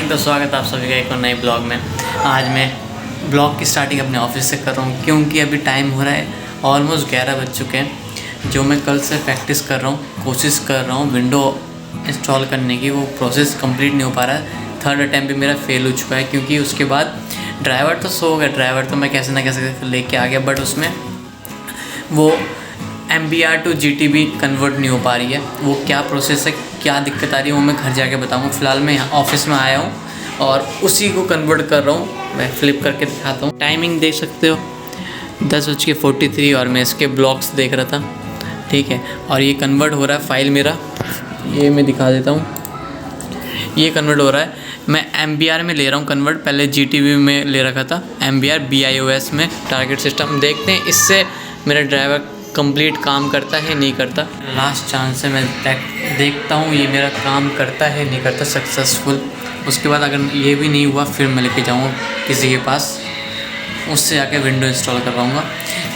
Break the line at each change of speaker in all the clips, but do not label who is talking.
Morning. तो स्वागत है आप सभी का एक और नए ब्लॉग में। आज मैं ब्लॉग की स्टार्टिंग अपने ऑफिस से कर रहा हूँ क्योंकि अभी टाइम हो रहा है, ऑलमोस्ट 11 बज चुके हैं। जो मैं कल से प्रैक्टिस कर रहा हूँ, कोशिश कर रहा हूँ विंडो इंस्टॉल करने की, वो प्रोसेस कंप्लीट नहीं हो पा रहा है। थर्ड अटैम्प्ट भी मेरा फेल हो चुका है क्योंकि उसके बाद ड्राइवर तो सो गया, ड्राइवर तो मैं कैसे ना कैसे लेके आ गया, बट उसमें वो MBR to GTB कन्वर्ट नहीं हो पा रही है। वो क्या प्रोसेस है, क्या दिक्कत आ रही है, वो मैं घर जाके बताऊँगा। फ़िलहाल मैं यहाँ ऑफिस में आया हूँ और उसी को कन्वर्ट कर रहा हूँ। मैं फ्लिप करके दिखाता हूँ। टाइमिंग देख सकते हो 10:43 और मैं इसके ब्लॉग्स देख रहा था, ठीक है। और ये कन्वर्ट हो रहा है फाइल मेरा, ये मैं दिखा देता हूँ। ये कन्वर्ट हो रहा है, मैं MBR में ले रहा हूँ कन्वर्ट। पहले GTB में ले रखा था, MBR BIOS में टारगेट सिस्टम। देखते हैं इससे मेरा ड्राइवर कंप्लीट काम करता है नहीं करता। लास्ट चांस है, मैं देखता हूँ ये मेरा काम करता है नहीं करता सक्सेसफुल। उसके बाद अगर ये भी नहीं हुआ फिर मैं लेके जाऊँगा किसी के पास, उससे जाके विंडो इंस्टॉल करवाऊँगा।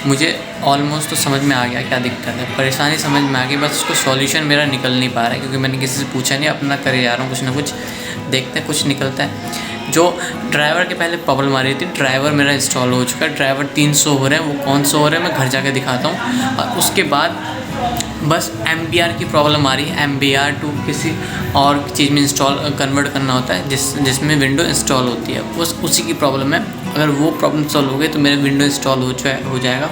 मुझे ऑलमोस्ट तो समझ में आ गया क्या दिक्कत है, परेशानी समझ में आ गई, बस उसको सॉल्यूशन मेरा निकल नहीं पा रहा है क्योंकि मैंने किसी से पूछा नहीं, अपना करे जा रहा हूँ कुछ ना कुछ। देखते हैं कुछ निकलता है। जो ड्राइवर के पहले प्रॉब्लम आ रही थी, ड्राइवर मेरा इंस्टॉल हो चुका है। ड्राइवर 300 हो रहे हैं, वो कौन सा हो रहा है मैं घर जाके दिखाता हूँ। और उसके बाद बस MBR की प्रॉब्लम आ रही है। MBR टू किसी और चीज़ में इंस्टॉल कन्वर्ट करना होता है जिसमें विंडो इंस्टॉल होती है, उसी की प्रॉब्लम है। अगर वो प्रॉब्लम सॉल्व हो गई तो मेरा विंडो इंस्टॉल हो जाएगा।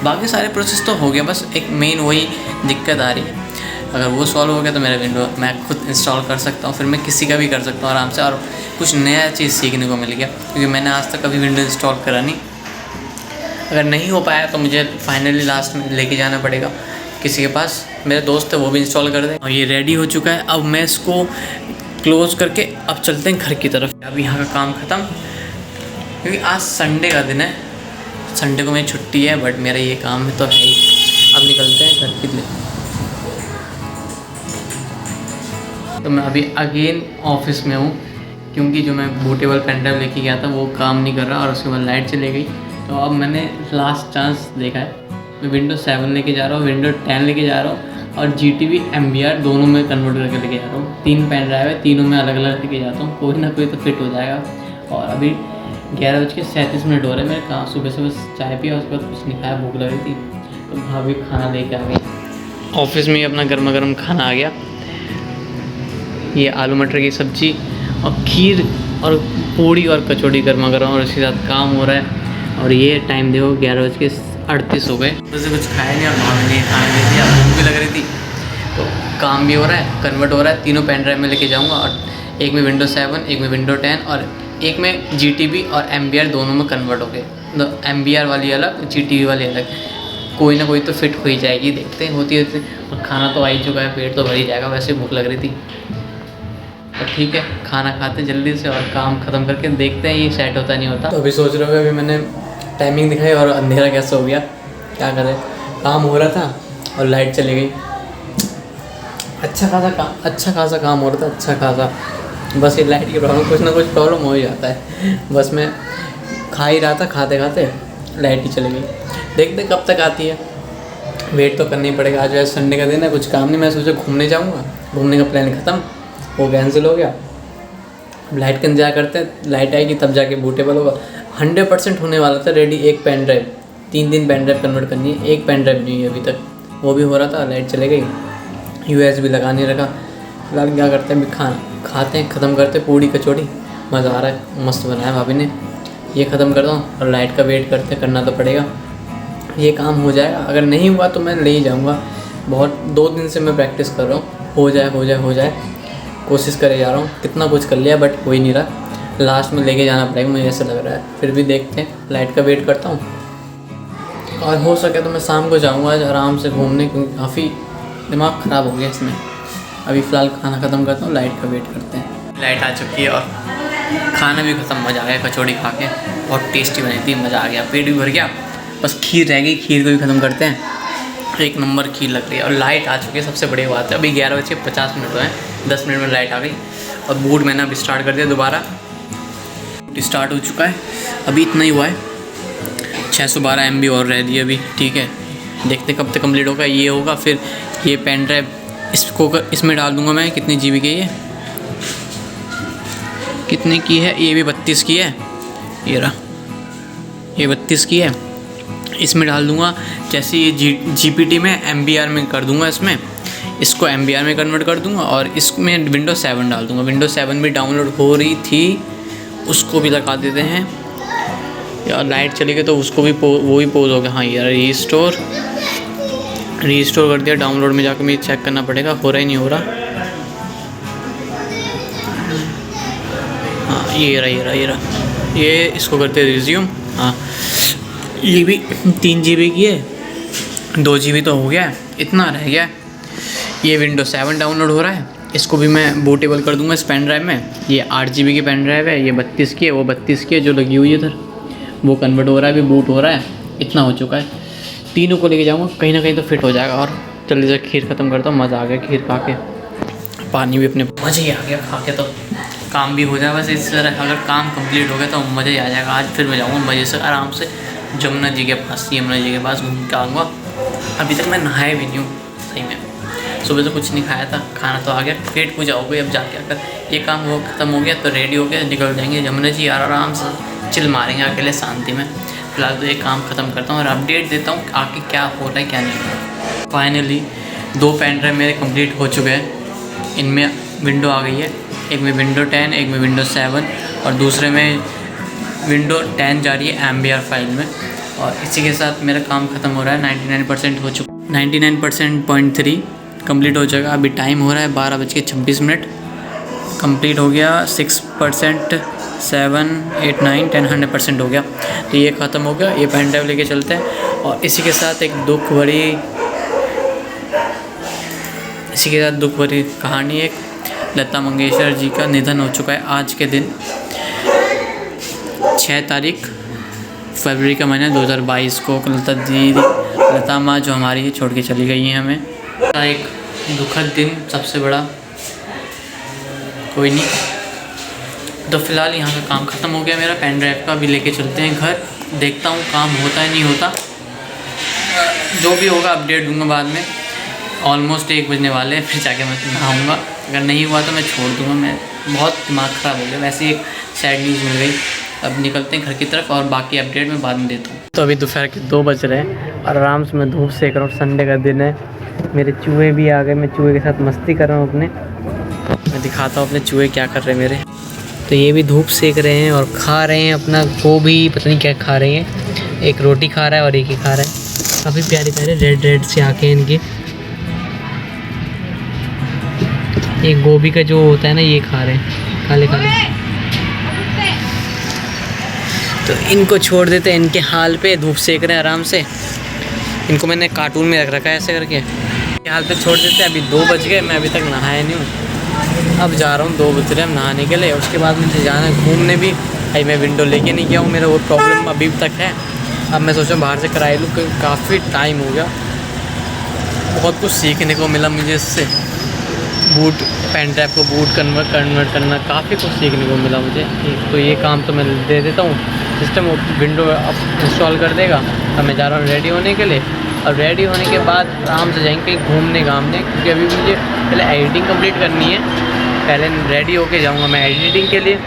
बाकी सारे प्रोसेस तो हो गया, बस एक मेन वही दिक्कत आ रही है। अगर वो सॉल्व हो गया तो मेरा विंडो मैं खुद इंस्टॉल कर सकता हूँ, फिर मैं किसी का भी कर सकता हूँ आराम से। और कुछ नया चीज़ सीखने को मिल गया क्योंकि मैंने आज तक कभी विंडो इंस्टॉल करा नहीं। अगर नहीं हो पाया तो मुझे फाइनली लास्ट में लेके जाना पड़ेगा किसी के पास। मेरे दोस्त है वो भी इंस्टॉल कर दे। और ये रेडी हो चुका है। अब मैं इसको क्लोज़ करके अब चलते हैं घर की तरफ। अब यहाँ का काम ख़त्म क्योंकि आज संडे का दिन है, संडे को मेरी छुट्टी है, बट मेरा ये काम तो है ही। अब निकलते हैं घर के लिए। तो मैं अभी अगेन ऑफिस में हूँ क्योंकि जो मैं बूटेबल पेन ड्राइव लेके गया था वो काम नहीं कर रहा और उसके बाद लाइट चली गई। तो अब मैंने लास्ट चांस देखा है, मैं विंडो 7 लेके जा रहा हूँ, विंडो 10 लेके जा रहा हूँ और GTB MBR दोनों में कन्वर्ट करके लेके जा रहा हूँ। 3 पेन ड्राइव है, तीनों में अलग अलग लेके जाता हूँ, कोई ना कोई तो फिट हो जाएगा। और अभी 11:37 हो रहे हैं। मैं कहाँ सुबह चाय पिया, उसके बाद कुछ नहीं खाया, भूख लग रही थी तो भाभी खाना लेके आ गई। ऑफिस में ही अपना गर्मा गर्म खाना आ गया। ये आलू मटर की सब्ज़ी और खीर और पूड़ी और कचौड़ी गर्मा गर्म, और उसके साथ काम हो रहा है। और ये टाइम देखो 11:38 हो गए। वैसे कुछ खाया नहीं और भाभी ने खाने दे दिया, भूख भी लग रही थी। तो काम भी हो रहा है, कन्वर्ट हो रहा है। तीनों पेन ड्राइव में लेके जाऊँगा और एक में विंडो 7, एक में विंडो 10 और एक में GTB और MBR दोनों में कन्वर्ट हो गए। तो MBR वाली अलग, GTB वाली अलग, कोई ना कोई तो फिट हो ही जाएगी। देखते हैं होती है। और खाना तो आ ही चुका है, पेट तो भर ही जाएगा, वैसे भूख लग रही थी। तो ठीक है, खाना खाते जल्दी से और काम ख़त्म करके देखते हैं ये सेट होता नहीं होता। तो अभी सोच रहे हो अभी मैंने टाइमिंग दिखाई और अंधेरा कैसे हो गया, क्या करें। काम हो रहा था और लाइट चली गई। अच्छा खासा काम हो रहा था, अच्छा खासा। बस ये लाइट की प्रॉब्लम, कुछ ना कुछ प्रॉब्लम हो ही जाता है। बस मैं खा ही रहा था, खाते खाते लाइट ही चली गई। देखते कब तक आती है, वेट तो करना ही पड़ेगा। आज वैसे संडे का दिन है, कुछ काम नहीं। मैं सोचा घूमने जाऊँगा, घूमने का प्लान ख़त्म, वो कैंसिल हो गया। लाइट का इंतजार करते हैं, लाइट आएगी तब जाके बूटेबल होगा। 100% होने वाला था रेडी। एक pen drive, 3 pen drive convert करनी है, एक पेन ड्राइव नहीं है अभी तक, वो भी हो रहा था। लाइट चले गई, USB लगा नहीं रखा। फिलहाल क्या करते हैं, अभी खाते हैं, ख़त्म करते हैं। पूड़ी कचौड़ी मज़ा आ रहा है, मस्त बनाया भाभी ने। ये ख़त्म करता हूँ और लाइट का वेट करना तो पड़ेगा। ये काम हो जाएगा, अगर नहीं हुआ तो मैं ले ही जाऊँगा। बहुत 2 दिन से मैं प्रैक्टिस कर रहा हूँ, हो जाए कोशिश करे जा रहा हूँ। कितना कुछ कर लिया बट हो ही नहीं रहा। लास्ट में लेके जाना पड़ेगा मुझे ऐसा लग रहा है। फिर भी देखते हैं, लाइट का वेट करता हूँ। और हो सके तो मैं शाम को जाऊँगा आज आराम से घूमने, क्योंकि काफ़ी दिमाग ख़राब हो गया इसमें। अभी फ़िलहाल खाना ख़त्म करता हूँ, लाइट का वेट करते हैं। लाइट आ चुकी है और खाना भी ख़त्म, मज़ा आ गया। कचौड़ी खा के बहुत टेस्टी बनी थी, मज़ा आ गया, पेट भी भर गया। बस खीर रह गई, खीर को भी ख़त्म करते हैं। एक नंबर खीर लग रही है और लाइट आ चुकी है, सबसे बड़ी बात है। अभी 11:50 हुए हैं, 10 मिनट में लाइट आ गई। और बूट मैंने अभी स्टार्ट कर दिया, दोबारा स्टार्ट हो चुका है। अभी इतना ही हुआ है, 612 MB और रह दी अभी, ठीक है। देखते कब तक कंप्लीट होगा। ये होगा फिर ये पेन ड्राइव इसमें डाल दूँगा मैं। कितनी GB की ये कितने की है? ये भी 32 की है। ये रहा, ये 32 की है। इसमें डाल दूंगा, जैसे ये GPT में MBR में कर दूंगा, इसमें इसको MBR में कन्वर्ट कर दूंगा और इसमें Windows 7 डाल दूंगा। Windows 7 भी डाउनलोड हो रही थी, उसको भी लगा देते हैं यार। लाइट चली गई तो उसको भी वो भी पोज हो गया। हाँ यार, रीस्टोर कर दिया। डाउनलोड में जाकर मुझे चेक करना पड़ेगा, हो रहा ही नहीं हो रहा। हाँ ये रहा, ये इसको करते हैं रिज्यूम। हाँ ये भी 3 GB की है, 2 GB तो हो गया है, इतना रह गया है। ये Windows 7 डाउनलोड हो रहा है, इसको भी मैं बूटेबल कर दूंगा इस पेन ड्राइव में। ये 8 GB की पेन ड्राइव है, ये 32 की है, वो 32 की है जो लगी हुई है इधर, वो कन्वर्ट हो रहा है, अभी बूट हो रहा है। इतना हो चुका है, तीनों को लेके जाऊँगा, कहीं ना कहीं तो फिट हो जाएगा। और जल्दी से खीर ख़त्म करता हूँ, मज़ा आ गया खीर खा के, पानी भी अपने मज़े ही आ गया खा के। तो काम भी हो जाए बस इस तरह, अगर काम कंप्लीट हो गया तो मज़ा ही आ जाएगा। आज फिर मैं जाऊँगा मज़े से आराम से यमुना जी के पास घूम के आऊँगा। अभी तक मैं नहाया भी नहीं हूँ सही में, सुबह से कुछ नहीं खाया था, खाना तो आ गया, पेट पूजा हो गई। अब जाके अगर ये काम वो ख़त्म हो गया तो रेडी हो गया, निकल जाएंगे यमुना जी, आराम से चिल मारेंगे अकेले शांति में। फिलहाल तो ये काम ख़त्म करता हूँ और अपडेट देता हूँ आगे क्या हो रहा है क्या नहीं हो रहा है। फाइनली 2 पेन ड्राइव मेरे कंप्लीट हो चुके हैं, इनमें विंडो आ गई है। एक में Windows 10, एक में Windows 7 और दूसरे में Windows 10 जा रही है MBR फाइल में। और इसी के साथ मेरा काम ख़त्म हो रहा है, 99% हो चुका, 99.3 कंप्लीट हो जाएगा। अभी टाइम हो रहा है 12:26 कंप्लीट हो गया। 6%, 7, 8, 9, 10, 100% हो गया। तो ये ख़त्म हो गया, ये पेन ड्राइव लेके चलते हैं। और इसी के साथ दुख भरी कहानी, एक लता मंगेशकर जी का निधन हो चुका है आज के दिन, 6 तारीख फरवरी का महीना 2022 को लता माँ जो हमारी छोड़ के चली गई हैं हमें। एक दुखद दिन, सबसे बड़ा कोई नहीं। तो फिलहाल यहाँ का काम ख़त्म हो गया मेरा, पेन ड्राइव का भी लेके चलते हैं घर, देखता हूँ काम होता है नहीं होता, जो भी होगा अपडेट दूंगा बाद में। ऑलमोस्ट 1 बजने वाले हैं, फिर जाके मैं नहाऊँगा, अगर नहीं हुआ तो मैं छोड़ दूँगा। मैं बहुत दिमाग ख़राब हो गया, वैसे एक सैड न्यूज़ मिल गई। अब निकलते हैं घर की तरफ और बाकी अपडेट मैं बाद में देता हूँ। तो अभी दोपहर के 2 बज रहे हैं और आराम से मैं धूप सेक रहा हूँ, संडे का दिन है। मेरे चूहे भी आ गए, मैं चूहे के साथ मस्ती कर रहा हूँ अपने, मैं दिखाता हूँ अपने चूहे क्या कर रहे हैं मेरे। तो ये भी धूप सेक रहे हैं और खा रहे हैं अपना गोभी, पता नहीं क्या खा रहे हैं, एक रोटी खा रहा है और एक ही खा रहा है। काफ़ी प्यारी प्यारे रेड से आँखें इनकी। ये गोभी का जो होता है ना, ये खा रहे हैं काले काले। तो इनको छोड़ देते हैं इनके हाल पे, धूप सेक रहे हैं आराम से। इनको मैंने कार्टून में रख रखा है ऐसे करके, इनके हाल पे छोड़ देते हैं। अभी 2 बज गए, मैं अभी तक नहाया नहीं हूँ। अब जा रहा हूँ, 2 बज रहे हैं नहाने के लिए। उसके बाद मुझे जाना है घूमने भी। भाई मैं विंडो लेके नहीं गया हूँ, मेरा वो प्रॉब्लम अभी तक है। अब मैं सोचा बाहर से कराई लूँ, क्योंकि काफ़ी टाइम हो गया। बहुत कुछ सीखने को मिला मुझे इससे, पेन ड्राइव को बूट कन्वर्ट करना, काफ़ी कुछ सीखने को मिला मुझे। तो ये काम तो मैं दे देता हूँ, सिस्टम विंडो अब इंस्टॉल कर देगा। अब मैं जा रहा हूँ रेडी होने के लिए, और रेडी होने के बाद आराम से जाएंगे कहीं घूमने घामने, क्योंकि अभी मुझे पहले एडिटिंग कंप्लीट करनी है। पहले रेडी होके जाऊँगा मैं एडिटिंग के लिए।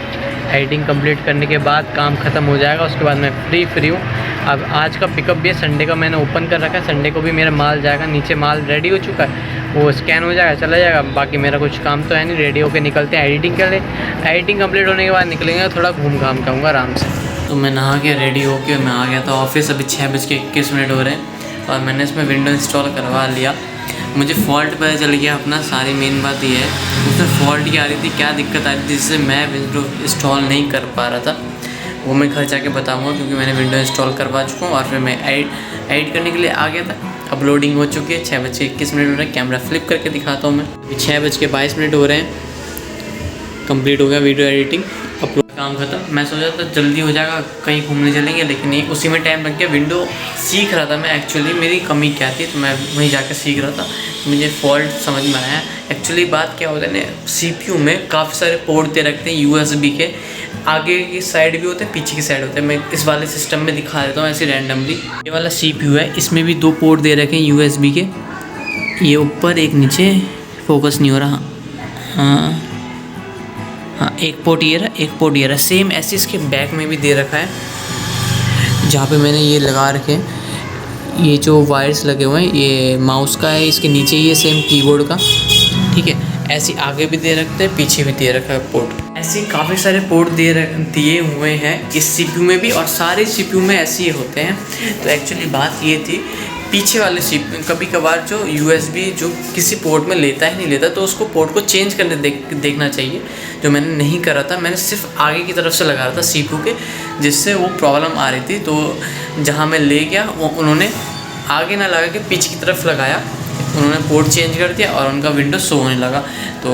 एडिटिंग कंप्लीट करने के बाद काम ख़त्म हो जाएगा, उसके बाद मैं फ्री हूँ। अब आज का पिकअप भी है, संडे का मैंने ओपन कर रखा है। संडे को भी मेरा माल जाएगा, नीचे माल रेडी हो चुका है, वो स्कैन हो जाएगा, चला जाएगा। बाकी मेरा कुछ काम तो है नहीं, रेडी होके निकलते हैं एडिटिंग के लिए। एडिटिंग कंप्लीट होने के बाद निकलेंगे, थोड़ा घूम घाम के आऊँगा आराम से। तो मैं नहा के रेडी होके मैं आ गया था ऑफिस। अभी 6:21 हो रहे हैं और मैंने इसमें विंडो इंस्टॉल करवा लिया। मुझे फ़ॉल्ट पता चल गया अपना, सारी मेन बात ये है उसमें फ़ॉल्ट क्या आ रही थी, क्या दिक्कत आ रही थी जिससे मैं विंडो इंस्टॉल नहीं कर पा रहा था। वो मैं घर जाके बताऊंगा, क्योंकि मैंने विंडो इंस्टॉल करवा चुका हूँ। और फिर मैं एडिट करने के लिए आ गया था। अपलोडिंग हो चुकी है, 6:21 हो रहे हैं। कैमरा फ्लिप करके दिखाता हूँ मैं। अभी 6:22 हो रहे हैं, कंप्लीट हो गया वीडियो एडिटिंग, अपलोड काम खत्म। मैं सोचा था जल्दी हो जाएगा, कहीं घूमने चलेंगे, लेकिन नहीं, उसी में टाइम लग गया। विंडो सीख रहा था मैं, एक्चुअली मेरी कमी क्या थी, तो मैं वहीं जाकर सीख रहा था। मुझे फॉल्ट समझ में आया। एक्चुअली बात क्या होता है ना, CPU में काफ़ी सारे पोर्ट दे रखते हैं USB के, आगे की साइड भी होते हैं, पीछे की साइड होते हैं। मैं इस वाले सिस्टम में दिखा देता हूँ ऐसे रैंडमली। ये वाला CPU है, इसमें भी 2 पोर्ट दे रखे हैं USB के, ये ऊपर एक नीचे। फोकस नहीं हो रहा, हाँ हाँ, एक पोर्ट ये रहा, एक पोर्ट ये रहा। सेम ऐसे इसके बैक में भी दे रखा है, जहाँ पे मैंने ये लगा रखे हैं। ये जो वायर्स लगे हुए हैं ये माउस का है, इसके नीचे ये सेम कीबोर्ड का, ठीक है। ऐसे आगे भी दे रखते हैं, पीछे भी दे रखा है पोर्ट। ऐसे काफ़ी सारे पोर्ट दिए हुए हैं इस सीपीयू में भी, और सारे सीपीयू में ऐसे ही होते हैं। तो एक्चुअली बात ये थी, पीछे वाले सीपीयू कभी कभार जो यूएसबी जो किसी पोर्ट में लेता ही नहीं लेता, तो उसको पोर्ट को चेंज करने देखना चाहिए, जो मैंने नहीं करा था। मैंने सिर्फ आगे की तरफ से लगा रहा था सीपीयू के, जिससे वो प्रॉब्लम आ रही थी। तो जहाँ मैं ले गया वो उन्होंने आगे ना लगा के पीछे की तरफ लगाया, उन्होंने पोर्ट चेंज कर दिया और उनका विंडो शो होने लगा। तो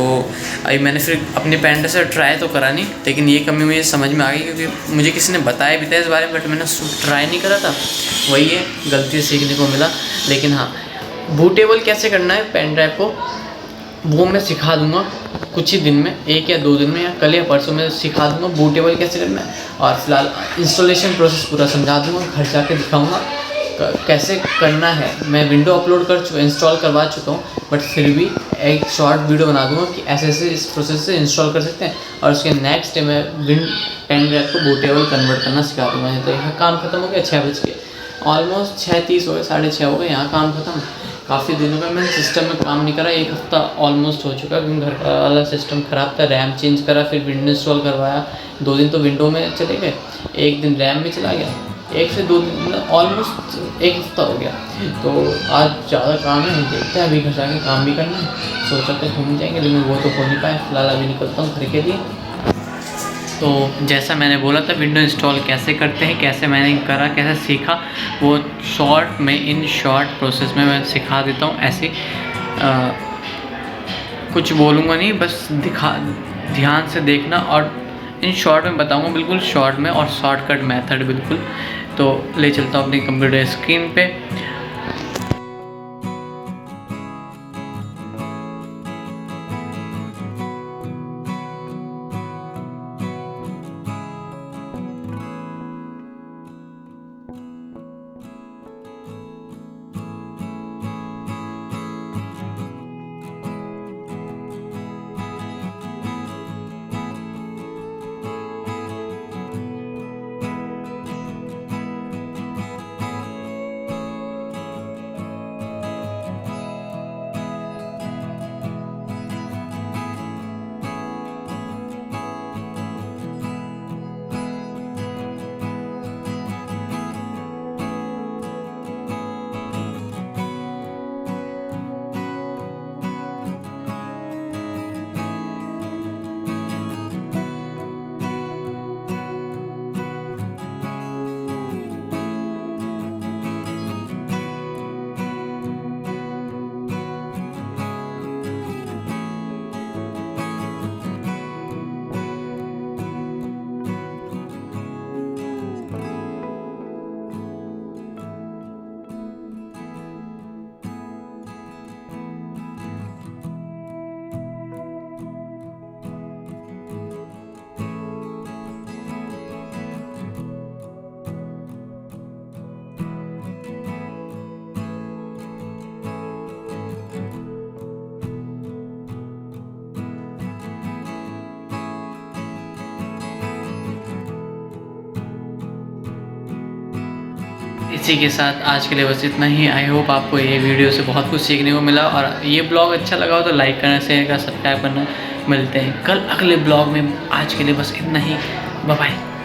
अभी मैंने फिर अपने पेन से ट्राई तो करा नहीं, लेकिन ये कमी मुझे समझ में आ गई, क्योंकि मुझे किसी ने बताया भी था इस बारे में, बट मैंने ट्राई नहीं करा था। वही है, गलती सीखने को मिला। लेकिन हाँ, बूटेबल कैसे करना है पेन ड्राइव को, वो मैं सिखा दूंगा कुछ ही दिन में, 1 या 2 दिन में, या कल या परसों में सिखा दूंगा बूटेबल कैसे करना है। और फिलहाल इंस्टॉलेशन प्रोसेस पूरा समझा दूंगा, घर जाके दिखाऊंगा कैसे करना है। मैं विंडो अपलोड इंस्टॉल करवा चुका हूँ, बट फिर भी एक शॉर्ट वीडियो बना दूंगा कि ऐसे ऐसे इस प्रोसेस से इंस्टॉल कर सकते हैं। और उसके नेक्स्ट डे मैं पेन ड्राइव को बूटेबल कन्वर्ट करना सिखा दूँगा। तो यहाँ काम खत्म हो गया 6 बज के, ऑलमोस्ट 6:30 हो गए, 6:30 हो गए, यहाँ काम खत्म। काफ़ी दिनों का मैंने सिस्टम में काम नहीं करा, 1 हफ्ता ऑलमोस्ट हो चुका, क्योंकि घर का वाला सिस्टम ख़राब था। रैम चेंज करा, फिर विंडो इंस्टॉल करवाया। 2 दिन तो विंडो में चले गए, 1 दिन रैम में चला गया, 1 से 2 दिन मतलब ऑलमोस्ट 1 हफ्ता हो गया। तो आज ज़्यादा काम है, देखते हैं। अभी घर जाके काम भी करना है, सोचा था घूम जाएंगे, लेकिन वो तो हो नहीं पाया। फिलहाल अभी निकलता हूँ घर के लिए। तो जैसा मैंने बोला था, विंडो इंस्टॉल कैसे करते हैं, कैसे मैंने करा, कैसे सीखा, वो इन शॉर्ट प्रोसेस में मैं सिखा देता हूँ। ऐसे कुछ बोलूँगा नहीं, बस ध्यान से देखना, और इन शॉर्ट में बताऊँगा, बिल्कुल शॉर्ट में, और शॉर्टकट मेथड बिल्कुल। तो ले चलता हूँ अपनी कंप्यूटर स्क्रीन पे। इसी के साथ आज के लिए बस इतना ही। आई होप आपको ये वीडियो से बहुत कुछ सीखने को मिला, और ये ब्लॉग अच्छा लगा हो तो लाइक करना, शेयर करना, सब्सक्राइब करना। मिलते हैं कल अगले ब्लॉग में। आज के लिए बस इतना ही, बाय बाय।